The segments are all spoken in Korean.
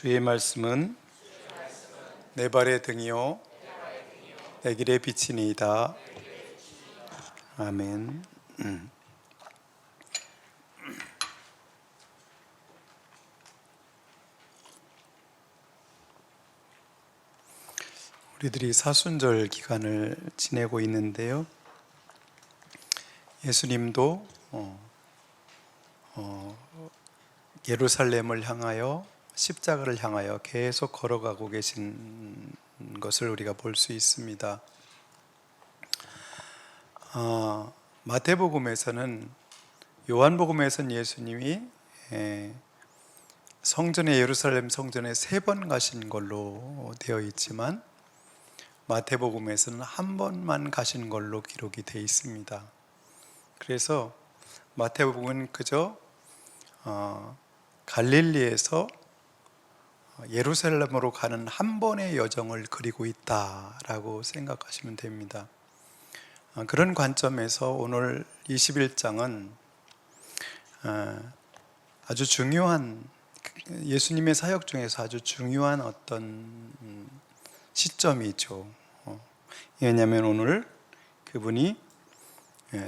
주의 말씀은 내 발의 등이요 내 길의 빛이니이다. 아멘. 우리들이 사순절 기간을 지내고 있는데요, 예수님도 예루살렘을 향하여 십자가를 향하여 계속 걸어가고 계신 것을 우리가 볼 수 있습니다. 마태복음에서는, 요한복음에서는 예수님이 성전에, 예루살렘 성전에 3번 가신 걸로 되어 있지만 마태복음에서는 한 번만 가신 걸로 기록이 되어 있습니다. 그래서 마태복음은 그저 갈릴리에서 예루살렘으로 가는 한 번의 여정을 그리고 있다라고 생각하시면 됩니다. 그런 관점에서 오늘 21장은 아주 중요한, 예수님의 사역 중에서 아주 중요한 어떤 시점이죠. 왜냐하면 오늘 그분이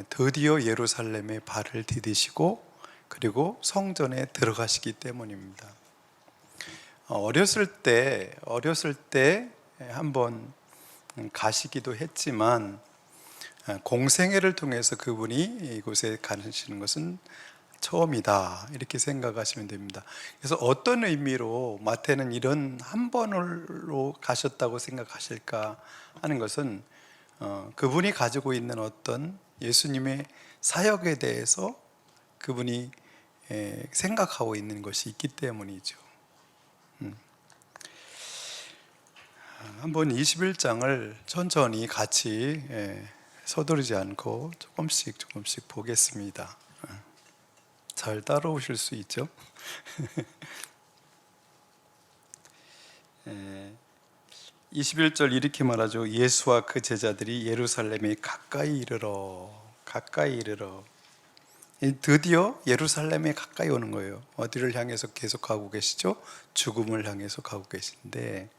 드디어 예루살렘에 발을 디디시고 그리고 성전에 들어가시기 때문입니다. 어렸을 때 한번 가시기도 했지만 공생애를 통해서 그분이 이곳에 가시는 것은 처음이다, 이렇게 생각하시면 됩니다. 그래서 어떤 의미로 마태는 이런 한 번으로 가셨다고 생각하실까 하는 것은 그분이 가지고 있는 어떤 예수님의 사역에 대해서 그분이 생각하고 있는 것이 있기 때문이죠. 한번 21장을 천천히 같이 서두르지 않고 조금씩 보겠습니다. 잘 따라오실 수 있죠? 21절 이렇게 말하죠. 예수와 그 제자들이 예루살렘에 가까이 이르러. 드디어 예루살렘에 가까이 오는 거예요. 어디를 향해서 계속 가고 계시죠? 죽음을 향해서 가고 계신데,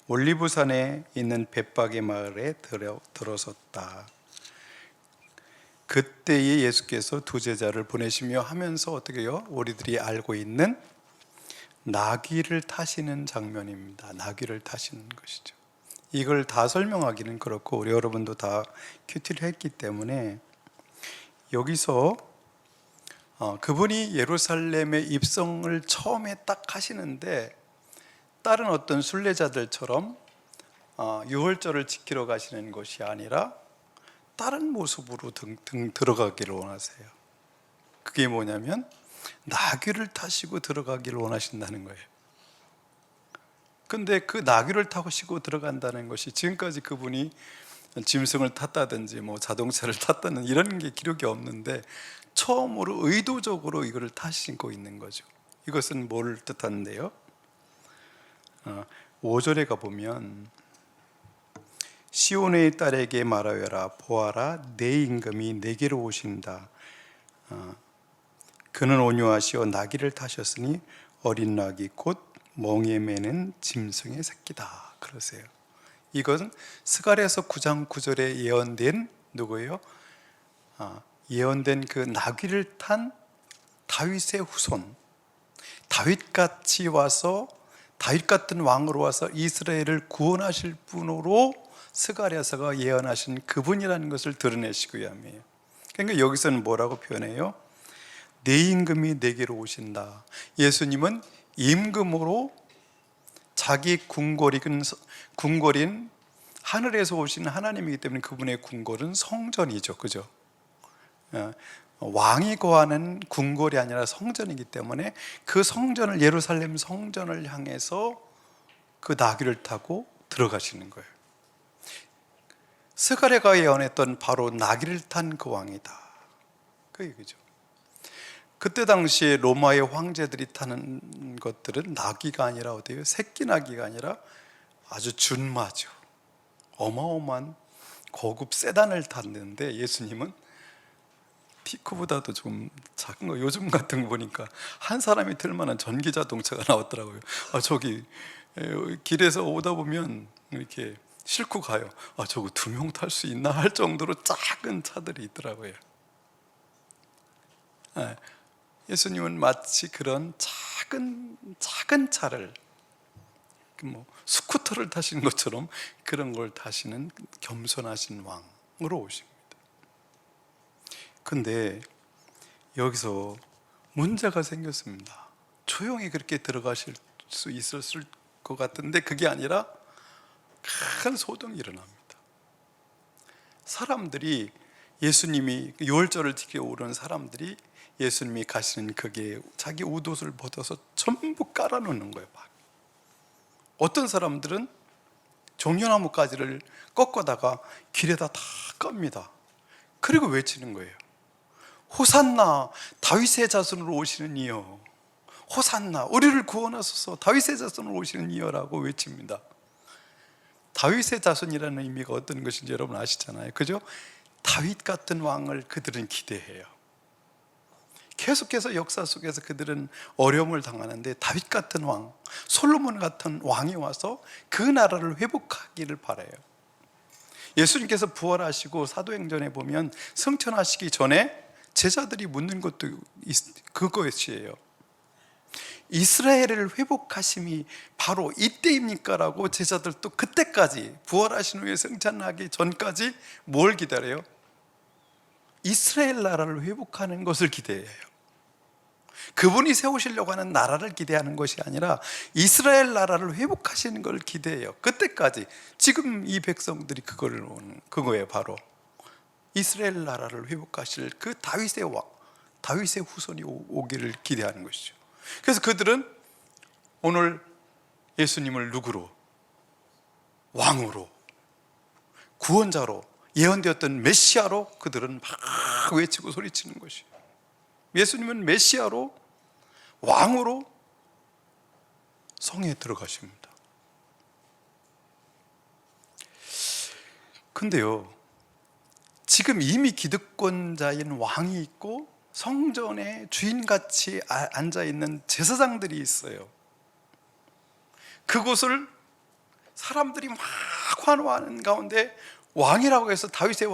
올리브산에 있는 벳박의 마을에 들어섰다. 그때에 예수께서 2 제자를 보내시며 하면서 어떻게 해요? 우리들이 알고 있는 나귀를 타시는 장면입니다. 나귀를 타시는 것이죠. 이걸 다 설명하기는 그렇고 우리 여러분도 다 큐티를 했기 때문에 여기서 그분이 예루살렘에 입성을 처음에 딱 하시는데 다른 어떤 순례자들처럼 유월절을 지키러 가시는 것이 아니라 다른 모습으로 들어가기를 원하세요. 그게 뭐냐면 나귀를 타시고 들어가기를 원하신다는 거예요. 근데 그 나귀를 타시고 들어간다는 것이 지금까지 그분이 짐승을 탔다든지 자동차를 탔다는 이런 게 기록이 없는데 처음으로 의도적으로 이거를 타시고 있는 거죠. 이것은 뭘 뜻하는데요? 5절에 가보면 시온의 딸에게 말하여라. 보아라, 내 임금이 내게로 오신다. 그는 온유하시어 나귀를 타셨으니 어린 나귀 곧 멍에 매는 짐승의 새끼다, 그러세요. 이것은 스가랴서 9장 9절에 예언된 누구예요? 예언된 그 나귀를 탄 다윗의 후손, 다윗같이 와서, 다윗 같은 왕으로 와서 이스라엘을 구원하실 분으로 스가랴서가 예언하신 그분이라는 것을 드러내시기 위함이에요. 그러니까 여기서는 뭐라고 표현해요? 내 임금이 내게로 오신다. 예수님은 임금으로 자기 궁궐인 하늘에서 오신 하나님이기 때문에 그분의 궁궐은 성전이죠. 그죠? 왕이 거하는 궁궐이 아니라 성전이기 때문에 그 성전을, 예루살렘 성전을 향해서 그 나귀를 타고 들어가시는 거예요. 스가랴가 예언했던 바로 나귀를 탄 그 왕이다, 그 얘기죠. 그때 당시에 로마의 황제들이 타는 것들은 나귀가 아니라 어때요? 새끼 나귀가 아니라 아주 준마죠. 어마어마한 고급 세단을 탔는데 예수님은 피크보다도 좀 작은 거, 요즘 같은 거 보니까 한 사람이 틀 만한 전기 자동차가 나왔더라고요. 저기 길에서 오다 보면 이렇게 싣고 가요. 저거 2명 탈 수 있나 할 정도로 작은 차들이 있더라고요. 예수님은 마치 그런 작은 차를, 뭐 스쿠터를 타시는 것처럼 그런 걸 타시는 겸손하신 왕으로 오십니다. 근데 여기서 문제가 생겼습니다. 조용히 그렇게 들어가실 수 있었을 것 같은데 그게 아니라 큰 소동이 일어납니다. 사람들이, 예수님이 유월절을 지키러 오는 사람들이 예수님이 가시는 거기에 자기 옷을 벗어서 전부 깔아놓는 거예요. 막. 어떤 사람들은 종려나무 가지를 꺾어다가 길에다 다 깝니다. 그리고 외치는 거예요. 호산나, 다윗의 자손으로 오시는 이여, 호산나, 우리를 구원하소서, 다윗의 자손으로 오시는 이여라고 외칩니다. 다윗의 자손이라는 의미가 어떤 것인지 여러분 아시잖아요, 그죠? 다윗 같은 왕을 그들은 기대해요. 계속해서 역사 속에서 그들은 어려움을 당하는데 다윗 같은 왕, 솔로몬 같은 왕이 와서 그 나라를 회복하기를 바라요. 예수님께서 부활하시고 사도행전에 보면 승천하시기 전에 제자들이 묻는 것도 그것이에요. 이스라엘을 회복하심이 바로 이때입니까? 라고 제자들도 그때까지, 부활하신 후에 승천하기 전까지 뭘 기다려요? 이스라엘 나라를 회복하는 것을 기대해요. 그분이 세우시려고 하는 나라를 기대하는 것이 아니라 이스라엘 나라를 회복하시는 걸 기대해요. 그때까지. 지금 이 백성들이 그거예요. 바로 이스라엘 나라를 회복하실 그 다윗의 왕, 다윗의 후손이 오기를 기대하는 것이죠. 그래서 그들은 오늘 예수님을 누구로? 왕으로, 구원자로, 예언되었던 메시아로 그들은 막 외치고 소리치는 것이에요. 예수님은 메시아로, 왕으로 성에 들어가십니다. 근데요, 지금 이미 기득권자인 왕이 있고 성전에 주인같이 앉아있는 제사장들이 있어요. 그곳을 사람들이 막 환호하는 가운데 왕이라고 해서 다윗의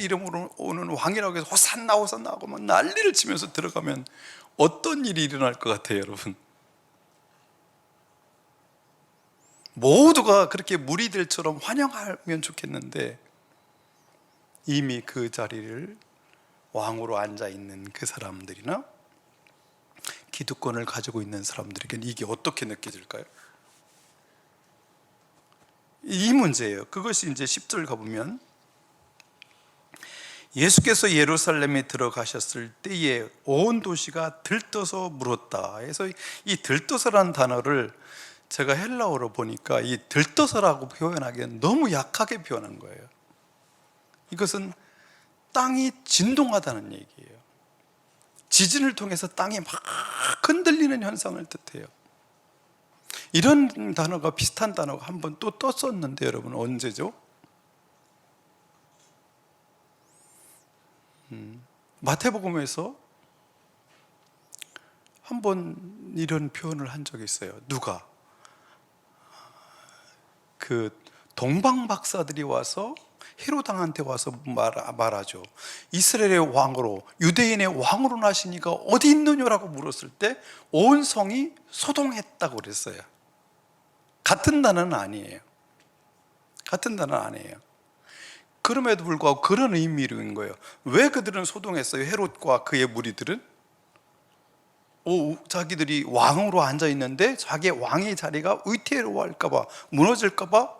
이름으로 오는 왕이라고 해서 호산나 호산나 하고 막 난리를 치면서 들어가면 어떤 일이 일어날 것 같아요, 여러분? 모두가 그렇게 무리들처럼 환영하면 좋겠는데 이미 그 자리를 왕으로 앉아있는 그 사람들이나 기득권을 가지고 있는 사람들에게는 이게 어떻게 느껴질까요? 이 문제예요. 그것이 이제 10절 가보면 예수께서 예루살렘에 들어가셨을 때에 온 도시가 들떠서 물었다. 그래서 이 들떠서라는 단어를 제가 헬라어로 보니까 이 들떠서라고 표현하기엔 너무 약하게 표현한 거예요. 이것은 땅이 진동하다는 얘기예요. 지진을 통해서 땅이 막 흔들리는 현상을 뜻해요. 이런 단어가, 비슷한 단어가 한 번 또 떴었는데 여러분 언제죠? 마태복음에서 한 번 이런 표현을 한 적이 있어요. 누가? 그 동방 박사들이 와서 헤로당한테 와서 말하죠. 이스라엘의 왕으로, 유대인의 왕으로 나시니까 어디 있느냐라고 물었을 때 온 성이 소동했다고 그랬어요. 같은 단어는 아니에요. 같은 단어는 아니에요. 그럼에도 불구하고 그런 의미인 거예요. 왜 그들은 소동했어요? 헤롯과 그의 무리들은 자기들이 왕으로 앉아 있는데 자기의 왕의 자리가 위태로워할까 봐, 무너질까 봐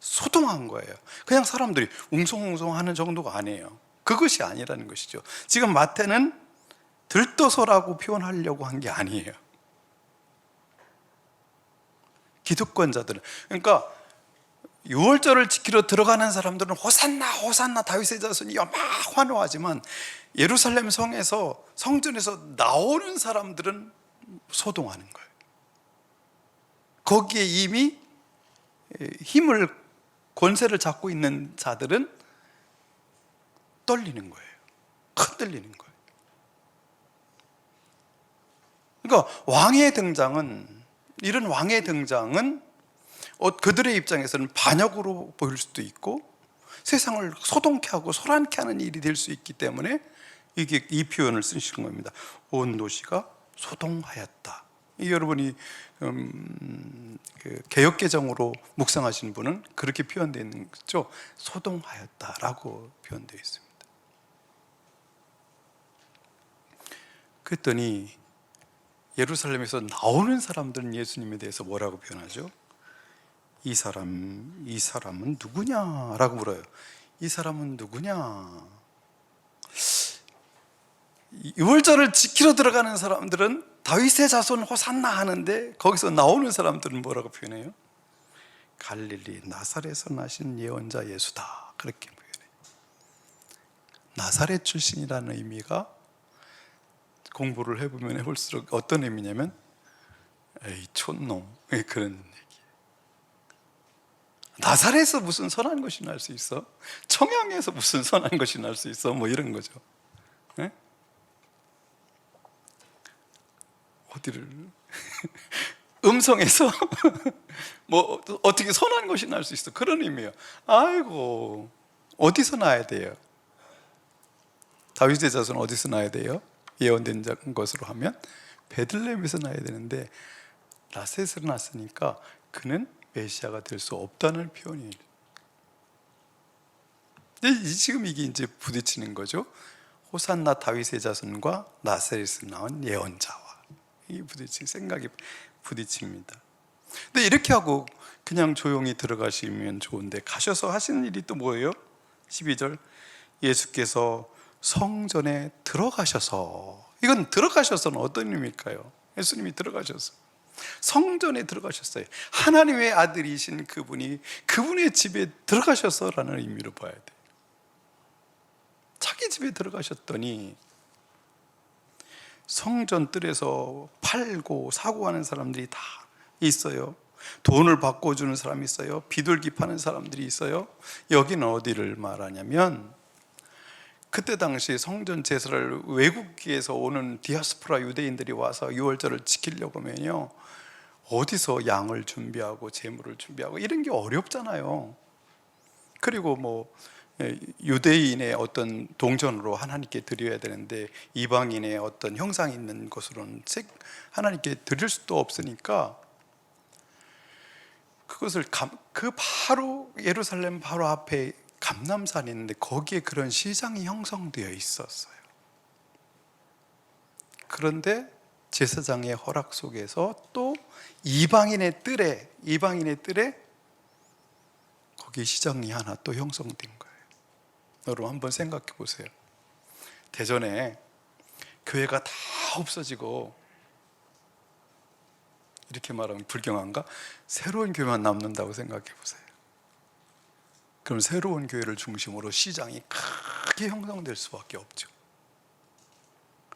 소동한 거예요. 그냥 사람들이 웅성웅성하는 정도가 아니에요. 그것이 아니라는 것이죠. 지금 마태는 들떠서라고 표현하려고 한 게 아니에요. 기득권자들은, 그러니까 유월절을 지키러 들어가는 사람들은 호산나 호산나 다윗의 자손이여 막 환호하지만 예루살렘 성에서, 성전에서 나오는 사람들은 소동하는 거예요. 거기에 이미 힘을, 권세를 잡고 있는 자들은 떨리는 거예요. 흔들리는 거예요. 그러니까 왕의 등장은, 이런 왕의 등장은 그들의 입장에서는 반역으로 보일 수도 있고 세상을 소동케 하고 소란케 하는 일이 될 수 있기 때문에 이 표현을 쓰신 겁니다. 온 도시가 소동하였다. 여러분이 개역개정으로 묵상하신 분은 그렇게 표현되어 있는 거죠. 소동하였다라고 표현되어 있습니다. 그랬더니 예루살렘에서 나오는 사람들은 예수님에 대해서 뭐라고 표현하죠? 이 사람은 누구냐라고 물어요. 이 사람은 누구냐? 유월절을 지키러 들어가는 사람들은 다윗의 자손 호산나 하는데 거기서 나오는 사람들은 뭐라고 표현해요? 갈릴리 나사렛에서 나신 예언자 예수다, 그렇게 표현해요. 나사렛 출신이라는 의미가 공부를 해보면 해볼수록 어떤 의미냐면 에이 촌놈, 그런 얘기. 나사렛에서 무슨 선한 것이 날 수 있어? 청양에서 무슨 선한 것이 날 수 있어? 뭐 이런 거죠. 네? 어디를 음성에서 뭐 어떻게 선한 것이 날 수 있어? 그런 의미예요. 아이고, 어디서 나야 돼요? 다윗의 자손은 어디서 나야 돼요? 예언된 것으로 하면 베들레헴에서 나야 되는데 나사렛에서 났으니까 그는 메시아가 될 수 없다는 표현이에요. 지금 이게 이제 부딪히는 거죠. 호산나 다윗의 자손과 나사렛에서 나온 예언자와 이 생각이 부딪힙니다. 근데 이렇게 하고 그냥 조용히 들어가시면 좋은데 가셔서 하시는 일이 또 뭐예요? 12절, 예수께서 성전에 들어가셔서, 이건 들어가셔서는 어떤 의미일까요? 예수님이 들어가셔서 성전에 들어가셨어요. 하나님의 아들이신 그분이 그분의 집에 들어가셔서라는 의미로 봐야 돼요. 자기 집에 들어가셨더니 성전 뜰에서 팔고 사고 하는 사람들이 다 있어요. 돈을 바꿔주는 사람이 있어요. 비둘기 파는 사람들이 있어요. 여기는 어디를 말하냐면 그때 당시 성전 제사를 외국에서 오는 디아스포라 유대인들이 와서 유월절을 지키려고 하면요, 어디서 양을 준비하고 제물을 준비하고 이런 게 어렵잖아요. 그리고 뭐 유대인의 어떤 동전으로 하나님께 드려야 되는데 이방인의 어떤 형상이 있는 것으로는 하나님께 드릴 수도 없으니까 그것을 그 바로 예루살렘 바로 앞에 감람산이 있는데 거기에 그런 시장이 형성되어 있었어요. 그런데 제사장의 허락 속에서 또 이방인의 뜰에 거기 시장이 하나 또 형성된 거예요. 여러분 한번 생각해 보세요. 대전에 교회가 다 없어지고, 이렇게 말하면 불경한가? 새로운 교회만 남는다고 생각해 보세요. 그럼 새로운 교회를 중심으로 시장이 크게 형성될 수밖에 없죠.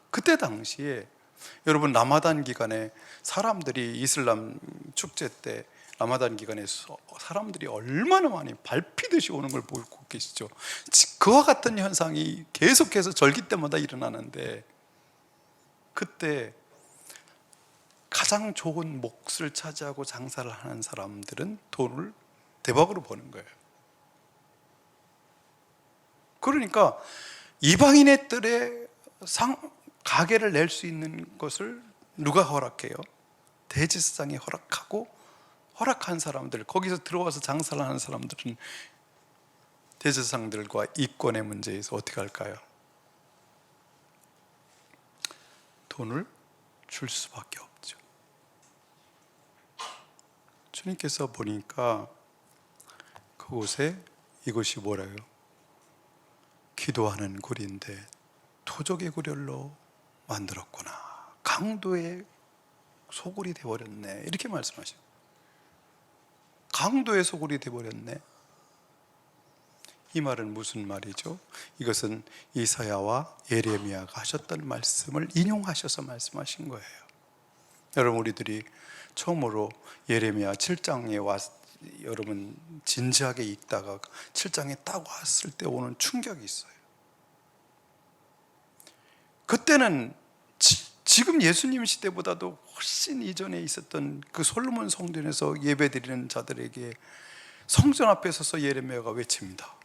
그때 당시에 여러분 라마단 기간에 사람들이, 이슬람 축제 때 라마단 기간에 사람들이 얼마나 많이 밟히듯이 오는 걸 보고 계시죠. 그와 같은 현상이 계속해서 절기 때마다 일어나는데, 그때 가장 좋은 몫을 차지하고 장사를 하는 사람들은 돈을 대박으로 버는 거예요. 그러니까 이방인의 뜰에 가게를 낼 수 있는 것을 누가 허락해요? 대제사장이 허락한 사람들, 거기서 들어와서 장사를 하는 사람들은 대제사장들과 이권의 문제에서 어떻게 할까요? 돈을 줄 수밖에 없죠. 주님께서 보니까 그곳에 이것이 뭐라요? 기도하는 굴인데 토적의 굴열로 만들었구나. 강도의 소굴이 되어버렸네. 이렇게 말씀하셔요. 강도의 소굴이 되어버렸네. 이 말은 무슨 말이죠? 이것은 이사야와 예레미야가 하셨던 말씀을 인용하셔서 말씀하신 거예요. 여러분, 우리들이 처음으로 예레미야 7장에 여러분 진지하게 읽다가 7장에 딱 왔을 때 오는 충격이 있어요. 그때는 지금 예수님 시대보다도 훨씬 이전에 있었던 그 솔로몬 성전에서 예배드리는 자들에게 성전 앞에 서서 예레미야가 외칩니다.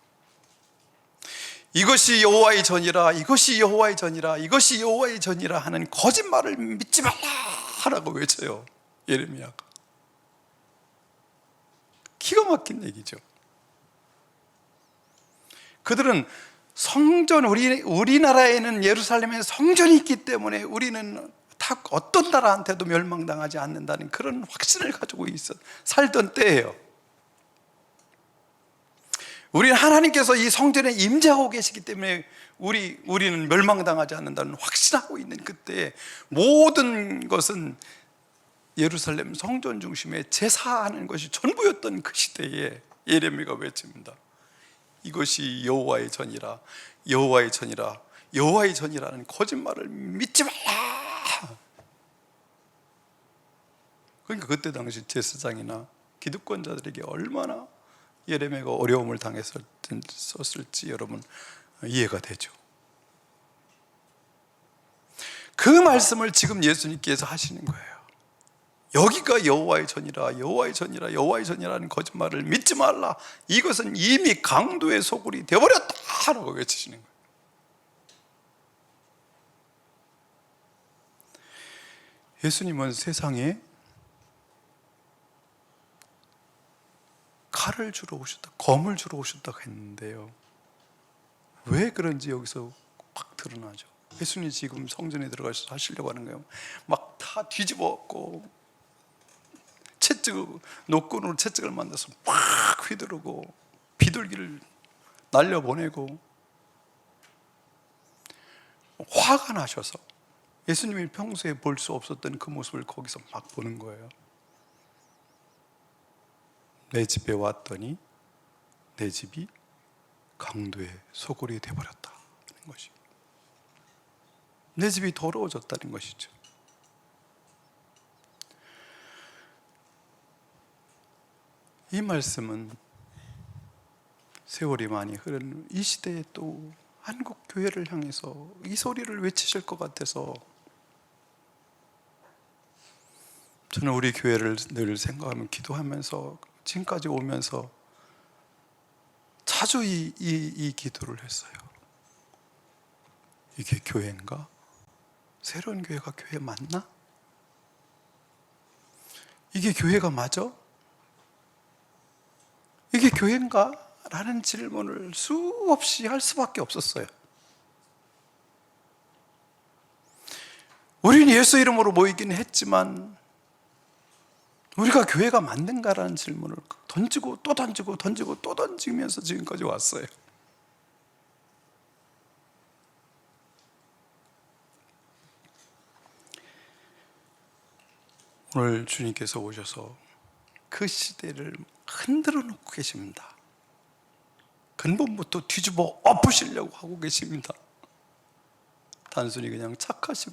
이것이 여호와의 전이라, 이것이 여호와의 전이라, 이것이 여호와의 전이라 하는 거짓말을 믿지 말라라고 외쳐요. 예레미야가. 기가 막힌 얘기죠. 그들은 성전, 우리나라에는 예루살렘에 성전이 있기 때문에 우리는 다 어떤 나라한테도 멸망당하지 않는다는 그런 확신을 가지고 살던 때예요. 우리는 하나님께서 이 성전에 임재하고 계시기 때문에 우리는 멸망당하지 않는다는 확신하고 있는 그때에 모든 것은 예루살렘 성전 중심에 제사하는 것이 전부였던 그 시대에 예레미야가 외칩니다. 이것이 여호와의 전이라, 여호와의 전이라, 여호와의 전이라는 거짓말을 믿지 말라. 그러니까 그때 당시 제사장이나 기득권자들에게 얼마나 예레미야가 어려움을 당했었을지 여러분 이해가 되죠. 그 말씀을 지금 예수님께서 하시는 거예요. 여기가 여호와의 전이라, 여호와의 전이라, 여호와의 전이라는 거짓말을 믿지 말라. 이것은 이미 강도의 소굴이 되어버렸다라고 외치시는 거예요. 예수님은 세상에 칼을 주러 오셨다, 검을 주러 오셨다고 했는데요, 왜 그런지 여기서 확 드러나죠. 예수님이 지금 성전에 들어가셔서 하시려고 하는 거예요. 막 다 뒤집어 엎고 노끈으로 채찍을 만들어서 막 휘두르고 비둘기를 날려보내고 화가 나셔서 예수님이 평소에 볼 수 없었던 그 모습을 거기서 막 보는 거예요. 내 집에 왔더니 내 집이 강도의 소굴이 되어버렸다는 것이, 내 집이 더러워졌다는 것이죠. 이 말씀은 세월이 많이 흐른 이 시대에 또 한국 교회를 향해서 이 소리를 외치실 것 같아서 저는 우리 교회를 늘 생각하면, 기도하면서 지금까지 오면서 자주 이 기도를 했어요. 이게 교회인가? 새로운 교회가 교회 맞나? 이게 교회가 맞아? 이게 교회인가? 라는 질문을 수없이 할 수밖에 없었어요. 우리는 예수 이름으로 모이긴 했지만 우리가 교회가 맞는가라는 질문을 던지고 또 던지고 던지고 또 던지면서 지금까지 왔어요. 오늘 주님께서 오셔서 그 시대를 흔들어 놓고 계십니다. 근본부터 뒤집어 엎으시려고 하고 계십니다. 단순히 그냥 착하신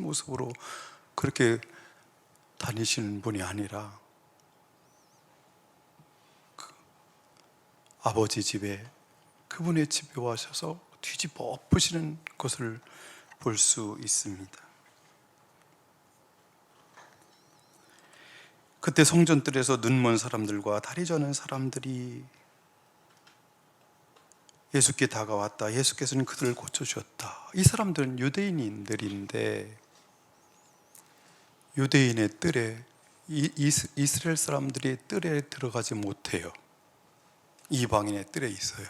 모습으로 그렇게 다니시는 분이 아니라 아버지 집에, 그분의 집에 와셔서 뒤집어 엎으시는 것을 볼 수 있습니다. 그때 성전뜰에서 눈먼 사람들과 다리 저는 사람들이 예수께 다가왔다. 예수께서는 그들을 고쳐주셨다. 이 사람들은 유대인들인데 유대인의 뜰에, 이스라엘 사람들이 뜰에 들어가지 못해요. 이방인의 뜰에 있어요.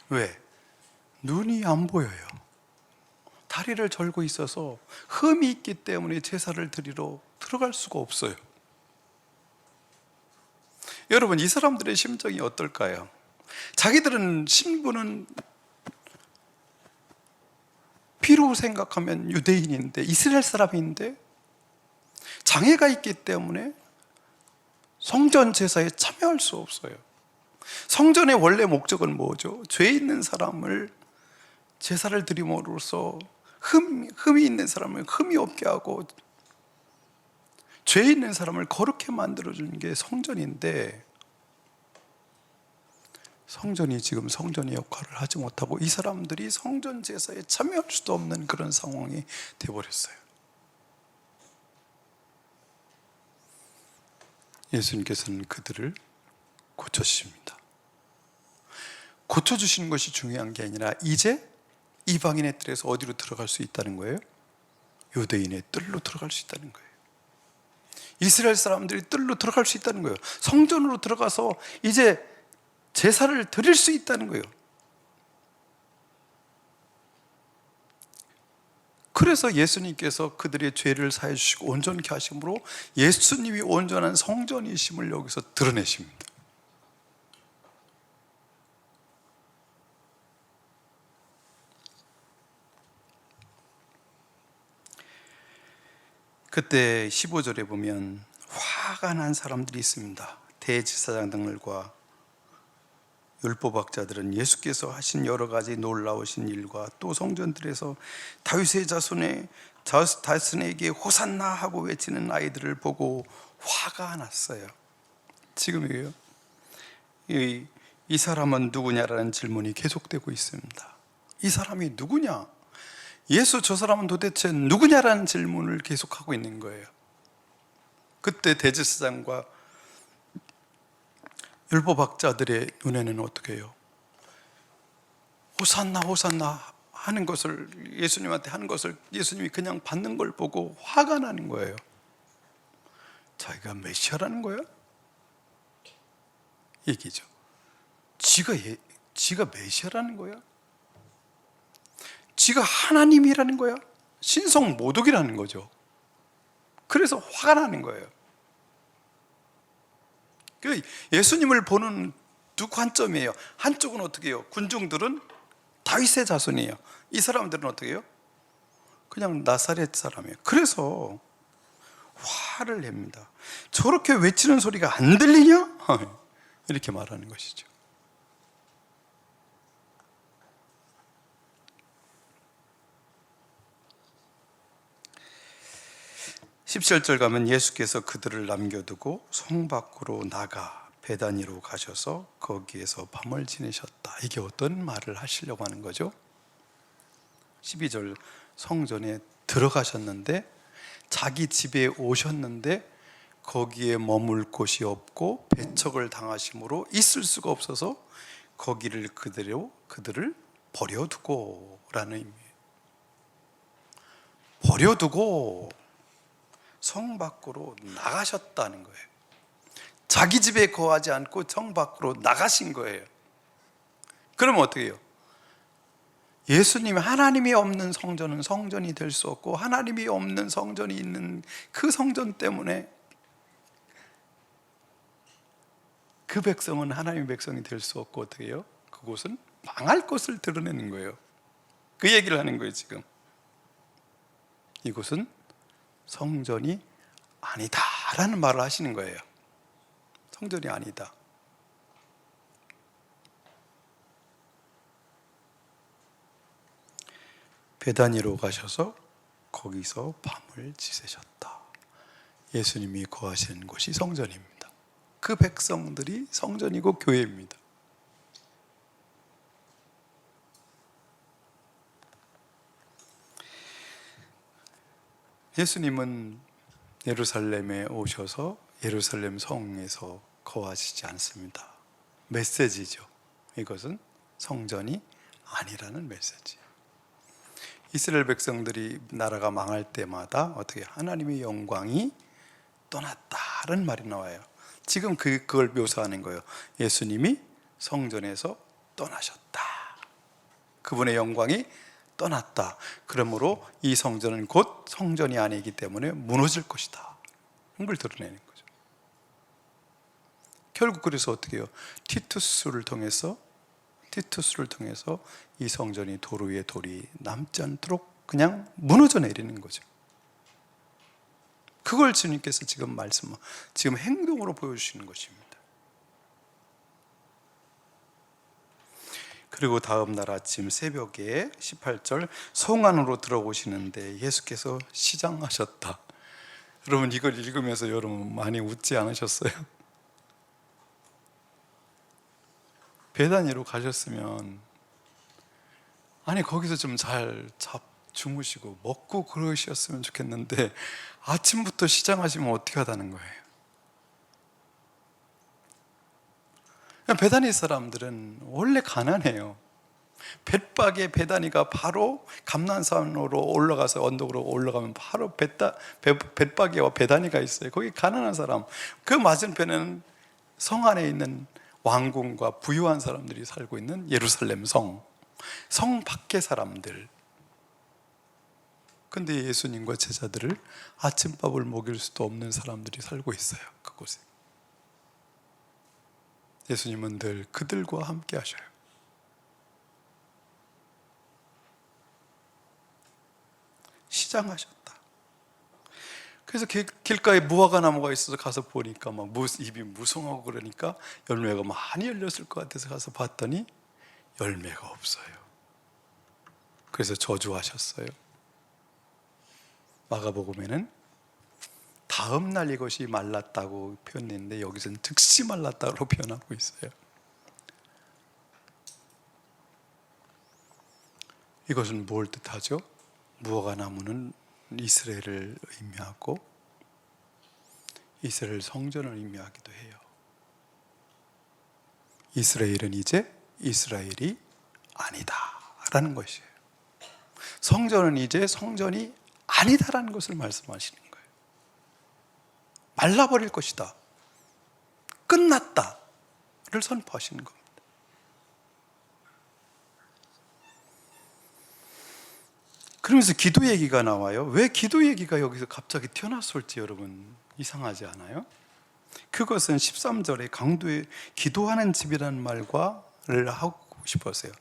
왜? 눈이 안 보여요. 다리를 절고 있어서 흠이 있기 때문에 제사를 드리러 들어갈 수가 없어요. 여러분, 이 사람들의 심정이 어떨까요? 자기들은 신분은 피로 생각하면 유대인인데, 이스라엘 사람인데 장애가 있기 때문에 성전 제사에 참여할 수 없어요. 성전의 원래 목적은 뭐죠? 죄 있는 사람을 제사를 드림으로써 흠이 있는 사람을 흠이 없게 하고 죄 있는 사람을 거룩게 만들어주는 게 성전인데, 성전이 지금 성전의 역할을 하지 못하고 이 사람들이 성전 제사에 참여할 수도 없는 그런 상황이 되어버렸어요. 예수님께서는 그들을 고쳐주십니다. 고쳐주시는 것이 중요한 게 아니라 이제 이방인의 뜰에서 어디로 들어갈 수 있다는 거예요? 유대인의 뜰로 들어갈 수 있다는 거예요. 이스라엘 사람들이 뜰로 들어갈 수 있다는 거예요. 성전으로 들어가서 이제 제사를 드릴 수 있다는 거예요. 그래서 예수님께서 그들의 죄를 사해 주시고 온전케 하심으로 예수님이 온전한 성전이심을 여기서 드러내십니다. 그때 15절에 보면 화가 난 사람들이 있습니다. 대제사장 등들과 율법학자들은 예수께서 하신 여러 가지 놀라우신 일과 또 성전들에서 다윗의 자손에게 호산나 하고 외치는 아이들을 보고 화가 났어요. 지금이에요. 이 사람은 누구냐라는 질문이 계속되고 있습니다. 이 사람이 누구냐? 예수 저 사람은 도대체 누구냐라는 질문을 계속하고 있는 거예요. 그때 대제사장과 율법학자들의 눈에는 어떻게 해요? 호산나 호산나 하는 것을, 예수님한테 하는 것을 예수님이 그냥 받는 걸 보고 화가 나는 거예요. 자기가 메시아라는 거야? 얘기죠. 지가 메시아라는 거야? 지가 하나님이라는 거야? 신성 모독이라는 거죠. 그래서 화가 나는 거예요. 예수님을 보는 두 관점이에요. 한쪽은 어떻게 해요? 군중들은 다윗의 자손이에요. 이 사람들은 어떻게 해요? 그냥 나사렛 사람이에요. 그래서 화를 냅니다. 저렇게 외치는 소리가 안 들리냐? 이렇게 말하는 것이죠. (17절) 가면 예수께서 그들을 남겨두고 성 밖으로 나가 베다니로 가셔서 거기에서 밤을 지내셨다. 이게 어떤 말을 하시려고 하는 거죠? 12절, 성전에 들어가셨는데 자기 집에 오셨는데 거기에 머물 곳이 없고 배척을 당하심으로 있을 수가 없어서 거기를 그들을 버려두고 라는 의미예요. 버려두고 성 밖으로 나가셨다는 거예요. 자기 집에 거하지 않고 성 밖으로 나가신 거예요. 그러면 어떻게 해요? 예수님이 하나님이 없는 성전은 성전이 될 수 없고 하나님이 없는 성전이 있는 그 성전 때문에 그 백성은 하나님의 백성이 될 수 없고 어떻게 해요? 그곳은 망할 것을 드러내는 거예요. 그 얘기를 하는 거예요. 지금 이곳은 성전이 아니다라는 말을 하시는 거예요. 성전이 아니다. 베다니로 가셔서 거기서 밤을 지새셨다. 예수님이 거하시는 곳이 성전입니다. 그 백성들이 성전이고 교회입니다. 예수님은 예루살렘에 오셔서 예루살렘 성에서 거하시지 않습니다. 메시지죠. 이것은 성전이 아니라는 메시지. 이스라엘 백성들이 나라가 망할 때마다 어떻게 하나님의 영광이 떠났다는 말이 나와요. 지금 그걸 묘사하는 거예요. 예수님이 성전에서 떠나셨다. 그분의 영광이 떠났다. 그러므로 이 성전은 곧 성전이 아니기 때문에 무너질 것이다. 그걸 드러내는 거죠. 결국 그래서 어떻게 해요? 티투스를 통해서 이 성전이 돌 위에 돌이 남지 않도록 그냥 무너져 내리는 거죠. 그걸 주님께서 지금 지금 행동으로 보여주시는 것입니다. 그리고 다음 날 아침 새벽에 18절 성 안으로 들어오시는데 예수께서 시장하셨다. 여러분 이걸 읽으면서 여러분 많이 웃지 않으셨어요? 베다니로 가셨으면 아니 거기서 좀 잘 주무시고 먹고 그러셨으면 좋겠는데 아침부터 시장하시면 어떻게 하다는 거예요? 베다니 사람들은 원래 가난해요. 벳박의 베다니가 바로 감난산으로 올라가서 언덕으로 올라가면 바로 벳박이와 베다니가 있어요. 거기 가난한 사람, 그 맞은편에는 성 안에 있는 왕궁과 부유한 사람들이 살고 있는 예루살렘 성 밖의 사람들. 근데 예수님과 제자들을 아침밥을 먹일 수도 없는 사람들이 살고 있어요, 그곳에. 예수님은 늘 그들과 함께 하셔요. 시장하셨다. 그래서 길가에 무화과 나무가 있어서 가서 보니까 막 입이 무성하고 그러니까 열매가 많이 열렸을 것 같아서 가서 봤더니 열매가 없어요. 그래서 저주하셨어요. 마가복음에는 다음 날 이것이 말랐다고 표현했는데 여기서는 즉시 말랐다고 표현하고 있어요. 이것은 뭘 뜻하죠? 무화과 나무는 이스라엘을 의미하고 이스라엘 성전을 의미하기도 해요. 이스라엘은 이제 이스라엘이 아니다라는 것이에요. 성전은 이제 성전이 아니다라는 것을 말씀하시는 거예요. 말라버릴 것이다, 끝났다를 선포하시는 겁니다. 그러면서 기도 얘기가 나와요. 왜 기도 얘기가 여기서 갑자기 튀어나왔을지 여러분 이상하지 않아요? 그것은 13절에 강도의 기도하는 집이라는 말과를 하고 싶었어요.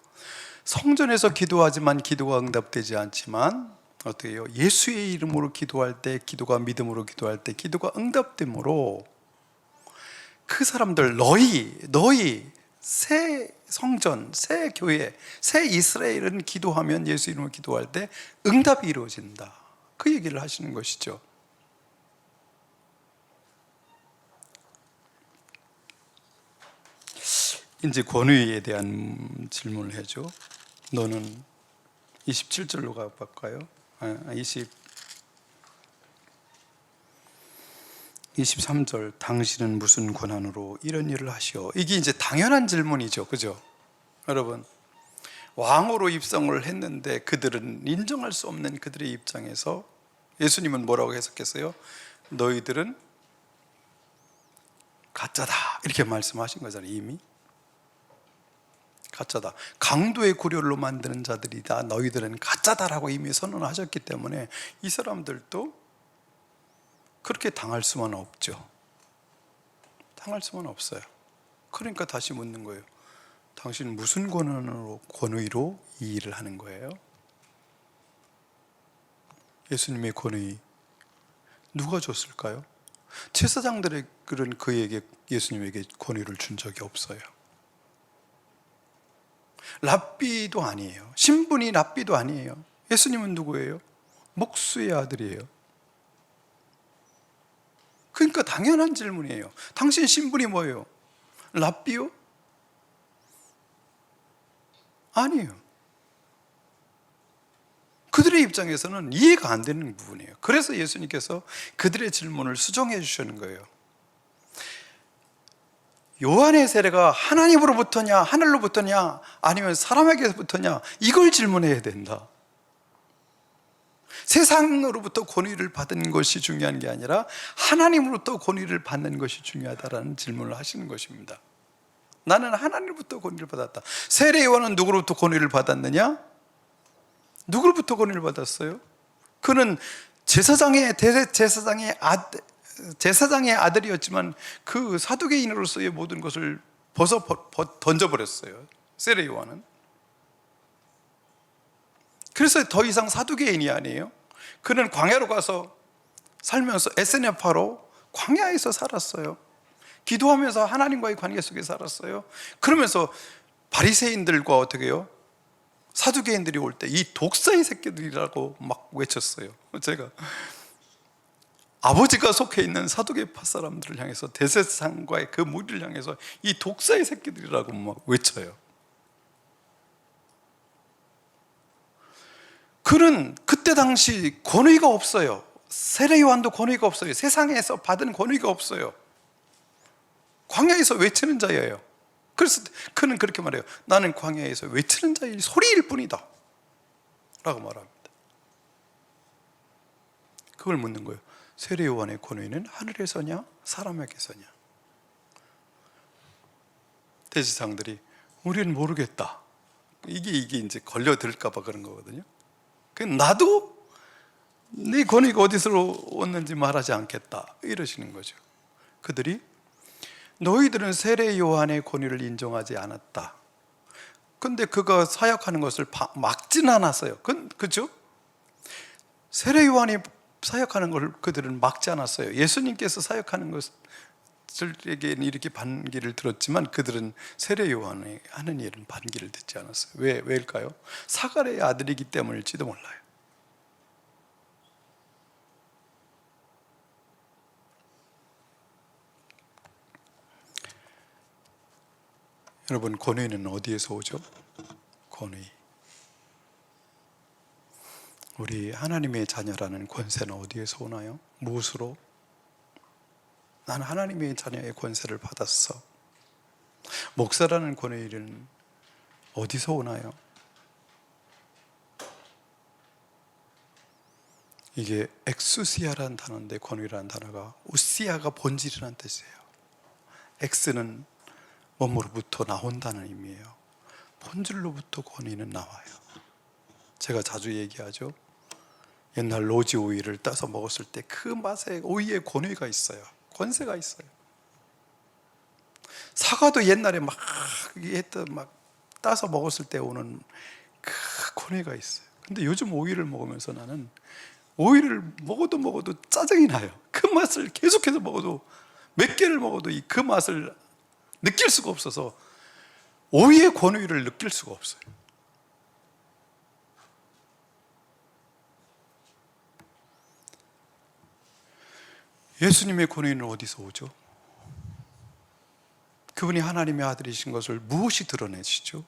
성전에서 기도하지만 기도가 응답되지 않지만 어떻게 해요? 예수의 이름으로 기도할 때, 기도가 믿음으로 기도할 때 기도가 응답됨으로 그 사람들, 너희 새 성전, 새 교회, 새 이스라엘은 기도하면, 예수 이름으로 기도할 때 응답이 이루어진다, 그 얘기를 하시는 것이죠. 이제 권위에 대한 질문을 해줘. 너는 27절로 가볼까요? 23절, 당신은 무슨 권한으로 이런 일을 하시오? 이게 이제 당연한 질문이죠, 그죠? 여러분, 왕으로 입성을 했는데 그들은 인정할 수 없는 그들의 입장에서 예수님은 뭐라고 해석했어요? 너희들은 가짜다, 이렇게 말씀하신 거잖아요. 이미 가짜다, 강도의 고려로 만드는 자들이다, 너희들은 가짜다라고 이미 선언하셨기 때문에 이 사람들도 그렇게 당할 수만 없죠. 당할 수만 없어요. 그러니까 다시 묻는 거예요. 당신은 무슨 권위로 이 일을 하는 거예요? 예수님의 권위 누가 줬을까요? 제사장들은 그에게, 예수님에게 권위를 준 적이 없어요. 랍비도 아니에요. 신분이 랍비도 아니에요. 예수님은 누구예요? 목수의 아들이에요. 그러니까 당연한 질문이에요. 당신 신분이 뭐예요? 랍비요? 아니에요. 그들의 입장에서는 이해가 안 되는 부분이에요. 그래서 예수님께서 그들의 질문을 수정해 주시는 거예요. 요한의 세례가 하나님으로부터냐, 하늘로부터냐, 아니면 사람에게부터냐, 이걸 질문해야 된다. 세상으로부터 권위를 받은 것이 중요한 게 아니라 하나님으로부터 권위를 받는 것이 중요하다라는 질문을 하시는 것입니다. 나는 하나님으로부터 권위를 받았다. 세례 요한은 누구로부터 권위를 받았느냐? 누구로부터 권위를 받았어요? 그는 제사장의 아들이었지만 그 사두개인으로서의 모든 것을 던져버렸어요, 세례 요한은. 그래서 더 이상 사두개인이 아니에요. 그는 광야로 가서 살면서 SNF로 광야에서 살았어요. 기도하면서 하나님과의 관계 속에 살았어요. 그러면서 바리새인들과 어떻게 해요? 사두개인들이 올 때 이 독사의 새끼들이라고 막 외쳤어요. 제가 아버지가 속해 있는 사두개파 사람들을 향해서, 대제사장과의 그 무리를 향해서 이 독사의 새끼들이라고 막 외쳐요. 그는 그때 당시 권위가 없어요. 세례 요한도 권위가 없어요. 세상에서 받은 권위가 없어요. 광야에서 외치는 자예요. 그래서 그는 그렇게 말해요. 나는 광야에서 외치는 자의 소리일 뿐이다 라고 말합니다. 그걸 묻는 거예요. 세례 요한의 권위는 하늘에서냐 사람에게서냐? 대제사장들이 우리는 모르겠다. 이게 이제 걸려들까 봐 그런 거거든요. 나도 네 권위가 어디서 왔는지 말하지 않겠다 이러시는 거죠. 그들이 너희들은 세례 요한의 권위를 인정하지 않았다. 근데 그가 사역하는 것을 막진 않았어요. 그죠? 세례 요한이 사역하는 걸 그들은 막지 않았어요. 예수님께서 사역하는 것을에게는 이렇게 반기를 들었지만 그들은 세례 요한이 하는 일은 반기를 듣지 않았어요. 왜일까요? 사가랴의 아들이기 때문일지도 몰라요. 여러분, 권위는 어디에서 오죠? 권위. 우리 하나님의 자녀라는 권세는 어디에서 오나요? 무엇으로? 나는 하나님의 자녀의 권세를 받았어. 목사라는 권위는 어디서 오나요? 이게 엑수시아라는 단어인데, 권위라는 단어가 우시아가 본질이라는 뜻이에요. 엑스는 몸으로부터 나온다는 의미예요. 본질로부터 권위는 나와요. 제가 자주 얘기하죠. 옛날 로지 오이를 따서 먹었을 때 그 맛에 오이에 권위가 있어요. 권세가 있어요. 사과도 옛날에 막 따서 먹었을 때 오는 그 권위가 있어요. 근데 요즘 오이를 먹으면서 나는 오이를 먹어도 짜증이 나요. 그 맛을 계속해서 먹어도, 몇 개를 먹어도 그 맛을 느낄 수가 없어서 오이의 권위를 느낄 수가 없어요. 예수님의 권위는 어디서 오죠? 그분이 하나님의 아들이신 것을 무엇이 드러내시죠?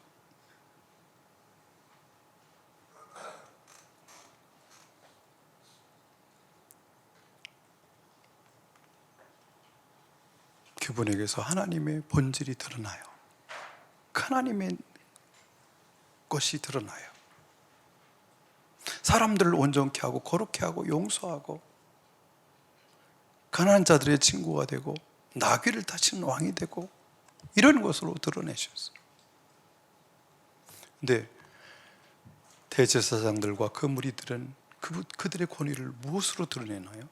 그분에게서 하나님의 본질이 드러나요. 하나님의 것이 드러나요. 사람들을 온전케 하고 거룩케 하고 용서하고 가난한 자들의 친구가 되고 나귀를 타시는 왕이 되고 이런 것으로 드러내셨어요. 근데 대제사장들과 그 무리들은 그들의 권위를 무엇으로 드러내나요?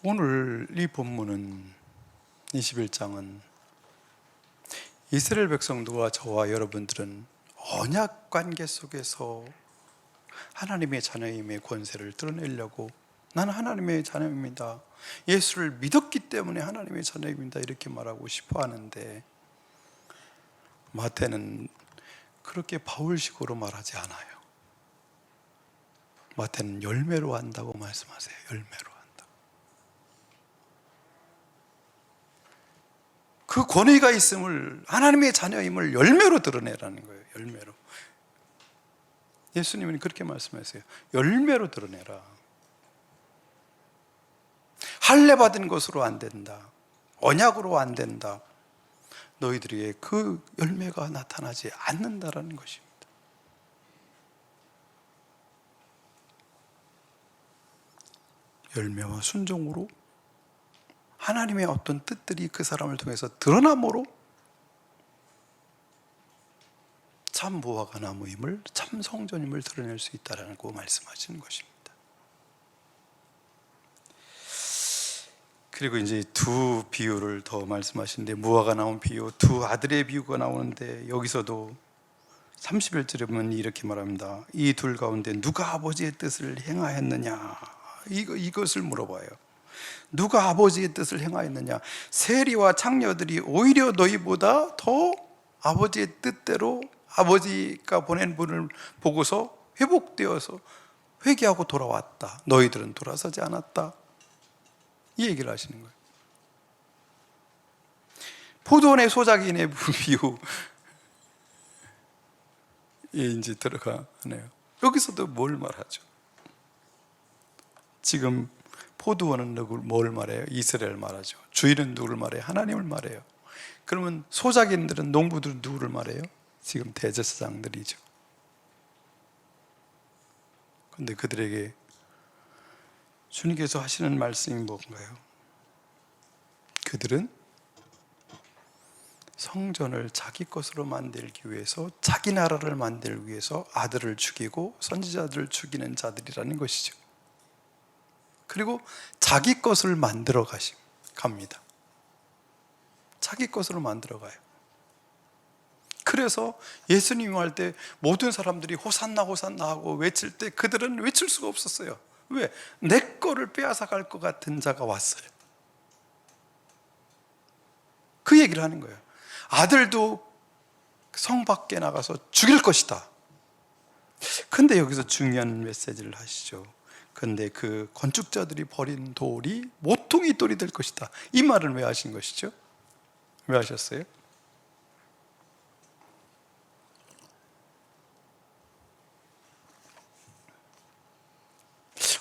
오늘 이 본문은 21장은 이스라엘 백성들과 저와 여러분들은 언약 관계 속에서 하나님의 자녀임의 권세를 드러내려고, 나는 하나님의 자녀입니다, 예수를 믿었기 때문에 하나님의 자녀입니다 이렇게 말하고 싶어 하는데, 마태는 그렇게 바울식으로 말하지 않아요. 마태는 열매로 한다고 말씀하세요. 열매로. 그 권위가 있음을, 하나님의 자녀임을 열매로 드러내라는 거예요. 열매로. 예수님은 그렇게 말씀하세요. 열매로 드러내라. 할례 받은 것으로 안 된다. 언약으로 안 된다. 너희들에게 그 열매가 나타나지 않는다라는 것입니다. 열매와 순종으로 하나님의 어떤 뜻들이 그 사람을 통해서 드러남으로 참 무화과 나무임을, 참 성전임을 드러낼 수 있다라고 말씀하시는 것입니다. 그리고 이제 두 비유를 더 말씀하시는데, 무화과 나무 비유, 두 아들의 비유가 나오는데, 여기서도 31절에 보면 이렇게 말합니다. 이 둘 가운데 누가 아버지의 뜻을 행하였느냐, 이것을 물어봐요. 누가 아버지의 뜻을 행하였느냐? 세리와 창녀들이 오히려 너희보다 더 아버지의 뜻대로 아버지가 보낸 분을 보고서 회복되어서 회개하고 돌아왔다. 너희들은 돌아서지 않았다. 이 얘기를 하시는 거예요. 포도원의 소작인의 비유에 이제 들어가네요. 여기서도 뭘 말하죠? 지금 포도원은 뭘 말해요? 이스라엘 말하죠. 주인은 누구를 말해요? 하나님을 말해요. 그러면 소작인들은, 농부들은 누구를 말해요? 지금 대제사장들이죠. 그런데 그들에게 주님께서 하시는 말씀이 뭔가요? 그들은 성전을 자기 것으로 만들기 위해서, 자기 나라를 만들기 위해서 아들을 죽이고 선지자들을 죽이는 자들이라는 것이죠. 그리고 자기 것을 만들어 갑니다. 자기 것으로 만들어 가요. 그래서 예수님이 할 때 모든 사람들이 호산나 호산나 하고 외칠 때 그들은 외칠 수가 없었어요. 왜? 내 거를 빼앗아 갈 것 같은 자가 왔어요. 그 얘기를 하는 거예요. 아들도 성 밖에 나가서 죽일 것이다. 근데 여기서 중요한 메시지를 하시죠. 근데 그 건축자들이 버린 돌이 모퉁이 돌이 될 것이다. 이 말을 왜 하신 것이죠? 왜 하셨어요?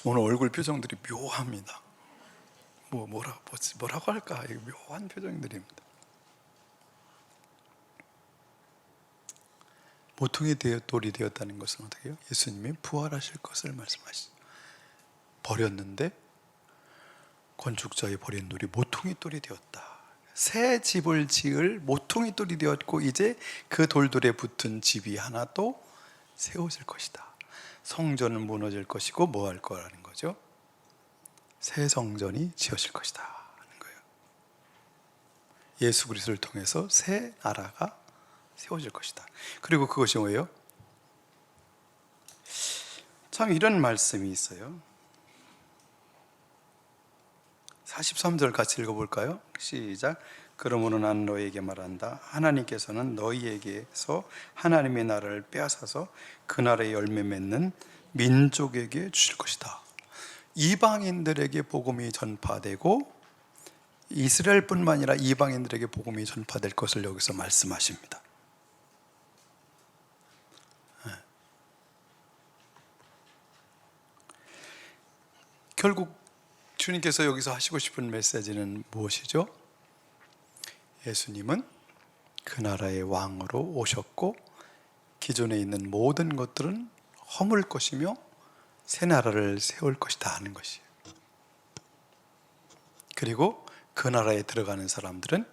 오늘 얼굴 표정들이 묘합니다. 뭐라고 할까? 묘한 표정들입니다. 모퉁이 돌이 되었다는 것은 어떻게 해요? 예수님이 부활하실 것을 말씀하시죠. 버렸는데 건축자의 버린 돌이 모퉁이 돌이 되었다. 새 집을 지을 모퉁이 돌이 되었고, 이제 그 돌들에 붙은 집이 하나 또 세워질 것이다. 성전은 무너질 것이고 뭐 할 거라는 거죠? 새 성전이 지어질 것이다 하는 거예요. 예수 그리스도를 통해서 새 나라가 세워질 것이다. 그리고 그것이 뭐예요? 참 이런 말씀이 있어요. 43절 같이 읽어볼까요? 시작. 그러므로 난 너희에게 말한다. 하나님께서는 너희에게서 하나님의 나라를 빼앗아서 그 나라의 열매 맺는 민족에게 주실 것이다. 이방인들에게 복음이 전파되고 이스라엘뿐만 아니라 이방인들에게 복음이 전파될 것을 여기서 말씀하십니다. 결국 주님께서 여기서 하시고 싶은 메시지는 무엇이죠? 예수님은 그 나라의 왕으로 오셨고 기존에 있는 모든 것들은 허물 것이며 새 나라를 세울 것이다 하는 것이에요. 그리고 그 나라에 들어가는 사람들은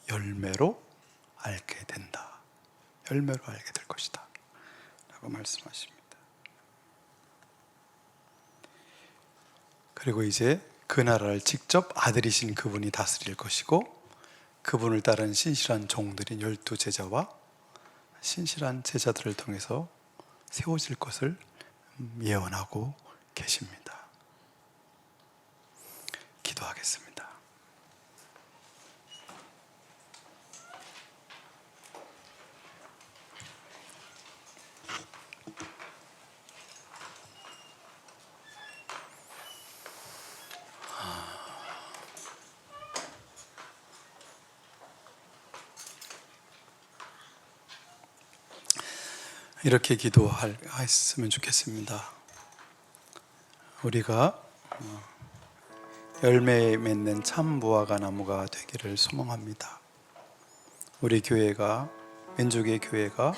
열매로 알게 된다. 열매로 알게 될 것이다 라고 말씀하십니다. 그리고 이제 그 나라를 직접 아들이신 그분이 다스릴 것이고, 그분을 따른 신실한 종들인 12제자와 신실한 제자들을 통해서 세워질 것을 예언하고 계십니다. 기도하겠습니다. 이렇게 기도했으면 좋겠습니다. 우리가 열매 맺는 참 무화과 나무가 되기를 소망합니다. 우리 교회가, 민족의 교회가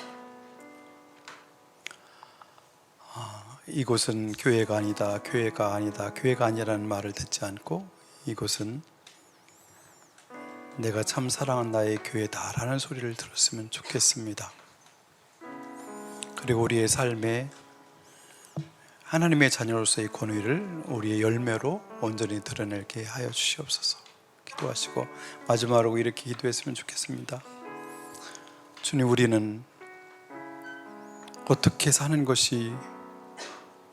이곳은 교회가 아니다, 교회가 아니다, 교회가 아니라는 말을 듣지 않고 이곳은 내가 참 사랑하는 나의 교회다라는 소리를 들었으면 좋겠습니다. 그리고 우리의 삶에 하나님의 자녀로서의 권위를 우리의 열매로 온전히 드러내게 하여 주시옵소서. 기도하시고 마지막으로 이렇게 기도했으면 좋겠습니다. 주님, 우리는 어떻게 사는 것이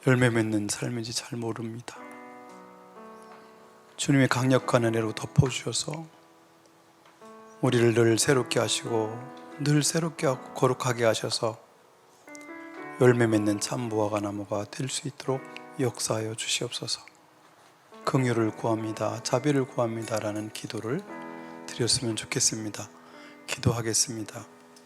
열매 맺는 삶인지 잘 모릅니다. 주님의 강력한 은혜로 덮어주셔서 우리를 늘 새롭게 하시고 늘 새롭게 하고 거룩하게 하셔서 열매 맺는 참 무화과 나무가 될 수 있도록 역사하여 주시옵소서. 긍휼을 구합니다. 자비를 구합니다라는 기도를 드렸으면 좋겠습니다. 기도하겠습니다.